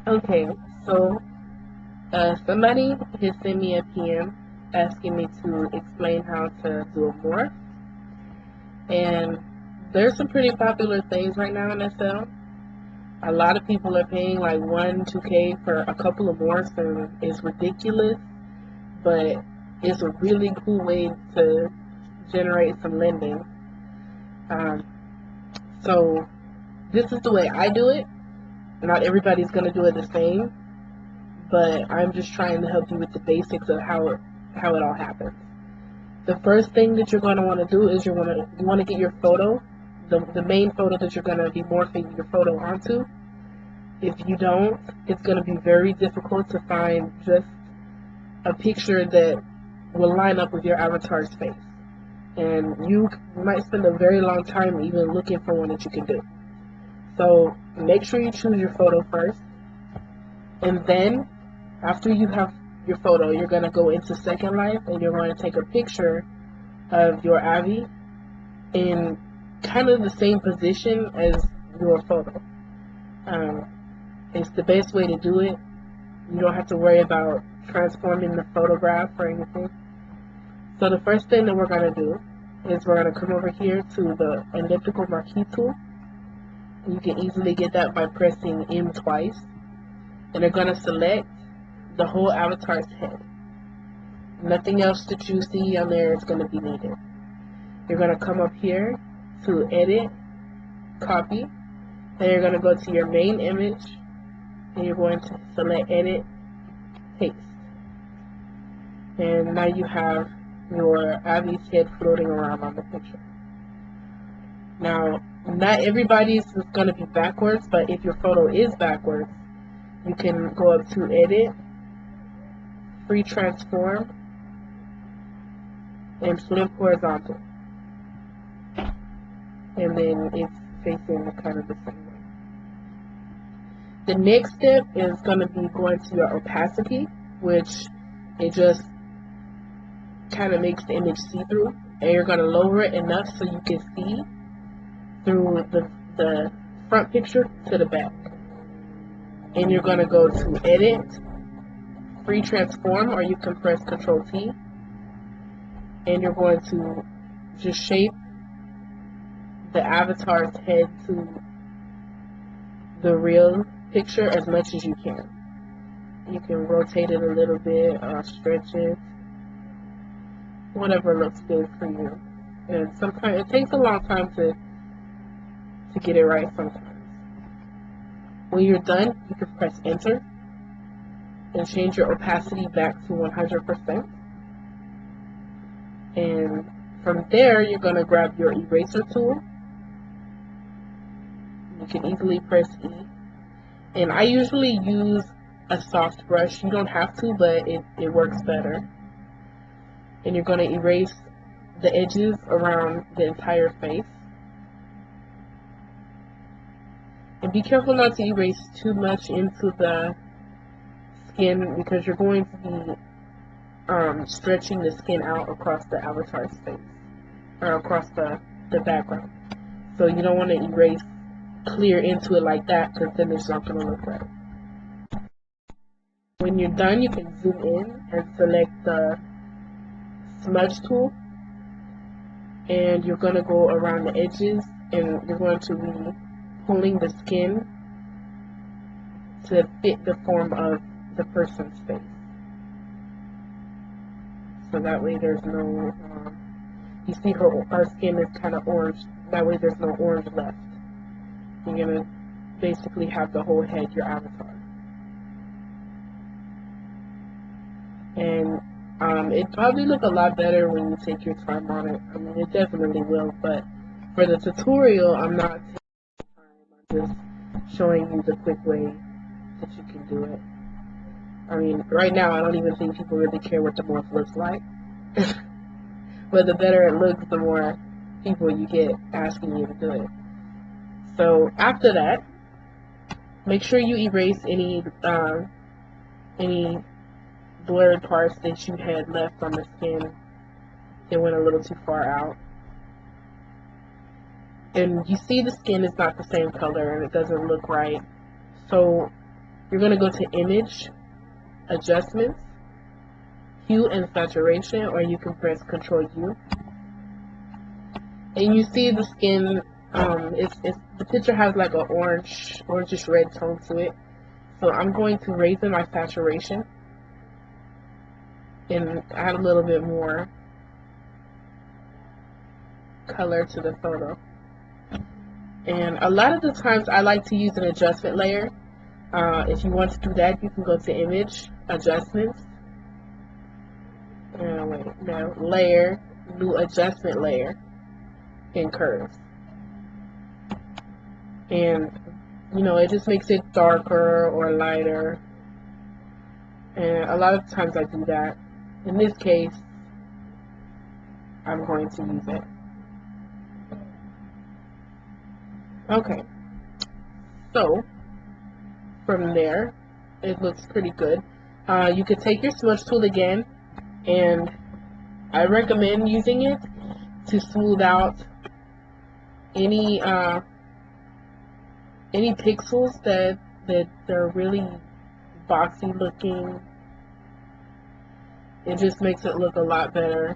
Okay, so somebody has sent me a PM asking me to explain how to do a morph, and there's some pretty popular things right now in SL. A lot of people are paying like 2K for a couple of morphs, and it's ridiculous, but it's a really cool way to generate some lending. Um, so this is the way I do it. Not everybody's gonna do it the same, but I'm just trying to help you with the basics of how it all happens. The first thing that you're going to want to do is you want to get your photo, the main photo that you're going to be morphing your photo onto. If you don't, it's going to be very difficult to find just a picture that will line up with your avatar's face. And you might spend a very long time even looking for one that you can do. So make sure you choose your photo first. And then, after you have your photo, you're going to go into Second Life and you're going to take a picture of your Avi in kind of the same position as your photo. It's the best way to do it. You don't have to worry about transforming the photograph or anything. So the first thing that we're going to do is we're going to come over here to the elliptical marquee tool. You can easily get that by pressing M twice. And you're going to select the whole avatar's head. Nothing else that you see on there is going to be needed. You're going to come up here to edit, copy, then you're going to go to your main image and you're going to select edit, paste. And now you have your Avi's head floating around on the picture. Now, not everybody's is going to be backwards, but if your photo is backwards, you can go up to edit, free transform, and flip horizontal. And then it's facing kind of the same way. The next step is going to be going to your opacity, which it just kind of makes the image see-through. And you're going to lower it enough so you can see through the front picture to the back. And you're going to go to edit, free transform, or you can press Control T. And you're going to just shape the avatar's head to the real picture as much as you can. You can rotate it a little bit, stretch it, whatever looks good for you. And sometimes it takes a long time to get it right sometimes. When you're done, you can press enter and change your opacity back to 100%. And from there, you're going to grab your eraser tool. You can easily press E. And I usually use a soft brush. You don't have to, but it works better. And you're going to erase the edges around the entire face. And be careful not to erase too much into the skin because you're going to be stretching the skin out across the avatar's face or across the background. So you don't want to erase clear into it like that because then it's not going to look right. When you're done, you can zoom in and select the smudge tool, and you're going to go around the edges and you're going to be pulling the skin to fit the form of the person's face. So that way there's no, you see her skin is kind of orange, that way there's no orange left. You're going to basically have the whole head your avatar. And it probably look a lot better when you take your time on it. I mean, it definitely will, but for the tutorial, I'm not taking time. I'm just showing you the quick way that you can do it. I mean, right now, I don't even think people really care what the morph looks like. But the better it looks, the more people you get asking you to do it. So after that, make sure you erase any blurred parts that you had left on the skin. It went a little too far out. And you see the skin is not the same color and it doesn't look right. So you're going to go to Image, Adjustments, Hue and Saturation, or you can press Control U. And you see the skin, the picture has like an orangish red tone to it. So I'm going to raise in my saturation and add a little bit more color to the photo. And a lot of the times I like to use an adjustment layer. If you want to do that, you can go to Image, Adjustments, Layer, New Adjustment Layer, and Curves. And it just makes it darker or lighter. And a lot of times I do that. In this case, I'm going to use it. Okay. So, from there, it looks pretty good. You could take your smudge tool again, and I recommend using it to smooth out any pixels that are really boxy looking. It just makes it look a lot better.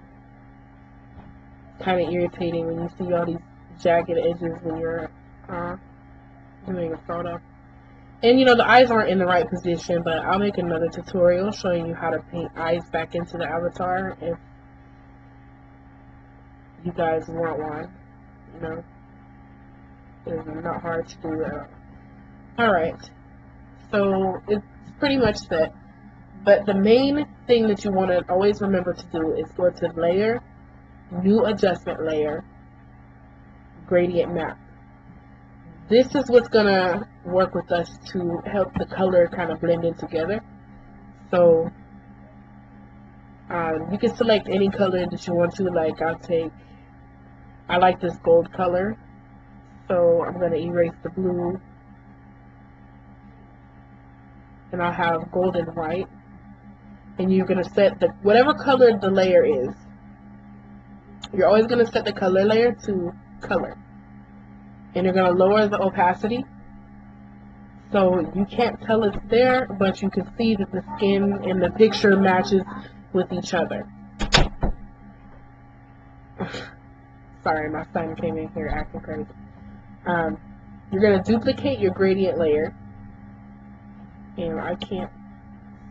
Kind of irritating when you see all these jagged edges when you're doing a photo. And the eyes aren't in the right position, but I'll make another tutorial showing you how to paint eyes back into the avatar if you guys want one. It's not hard to do that. Alright, so it's pretty much set. But the main thing that you want to always remember to do is go to Layer, New Adjustment Layer, Gradient Map. This is what's going to work with us to help the color kind of blend in together. So you can select any color that you want to. Like I like this gold color, so I'm going to erase the blue, and I'll have gold and white. And you're going to set whatever color the layer is. You're always going to set the color layer to color. And you're going to lower the opacity so you can't tell it's there, but you can see that the skin in the picture matches with each other. Sorry, my son came in here acting crazy. You're going to duplicate your gradient layer, and I can't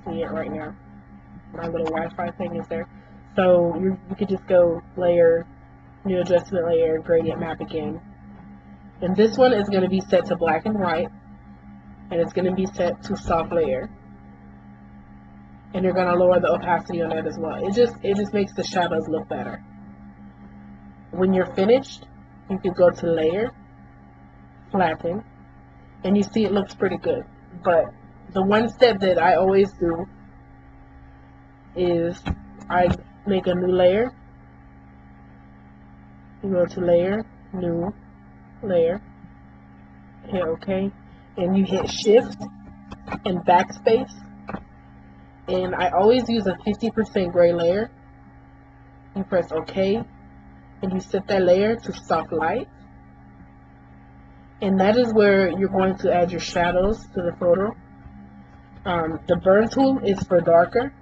see it right now. My little Wi-Fi thing is there. So you could just go Layer, New Adjustment Layer, Gradient Map again. And this one is going to be set to black and white, and it's going to be set to soft layer. And you're going to lower the opacity on that as well. It just makes the shadows look better. When you're finished, you can go to Layer, Flatten, and you see it looks pretty good. But the one step that I always do is I make a new layer. You go to Layer, New, Layer, hit OK, and you hit Shift and Backspace. And I always use a 50% gray layer. You press OK, and you set that layer to soft light. And that is where you're going to add your shadows to the photo. The Burn tool is for darker,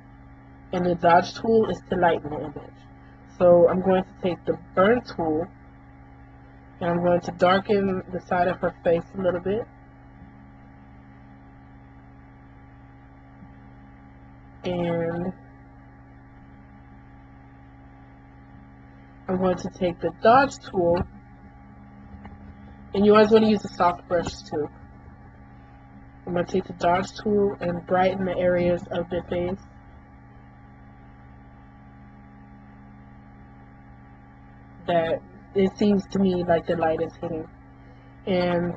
and the Dodge tool is to lighten the image. So I'm going to take the Burn tool, and I'm going to darken the side of her face a little bit. And I'm going to take the Dodge tool, and you always want to use a soft brush too. I'm going to take the Dodge tool and brighten the areas of the face. That it seems to me like the light is hitting. And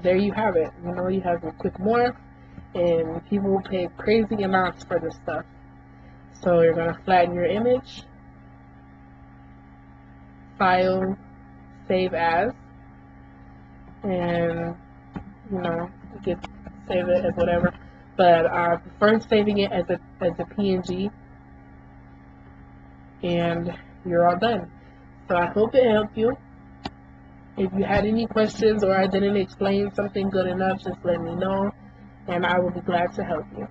there you have it. You have a quick morph, and people pay crazy amounts for this stuff. So you're going to flatten your image, File, Save As, and you can save it as whatever. But I prefer saving it as a PNG, and you're all done. So I hope it helped you. If you had any questions or I didn't explain something good enough, just let me know. and I will be glad to help you.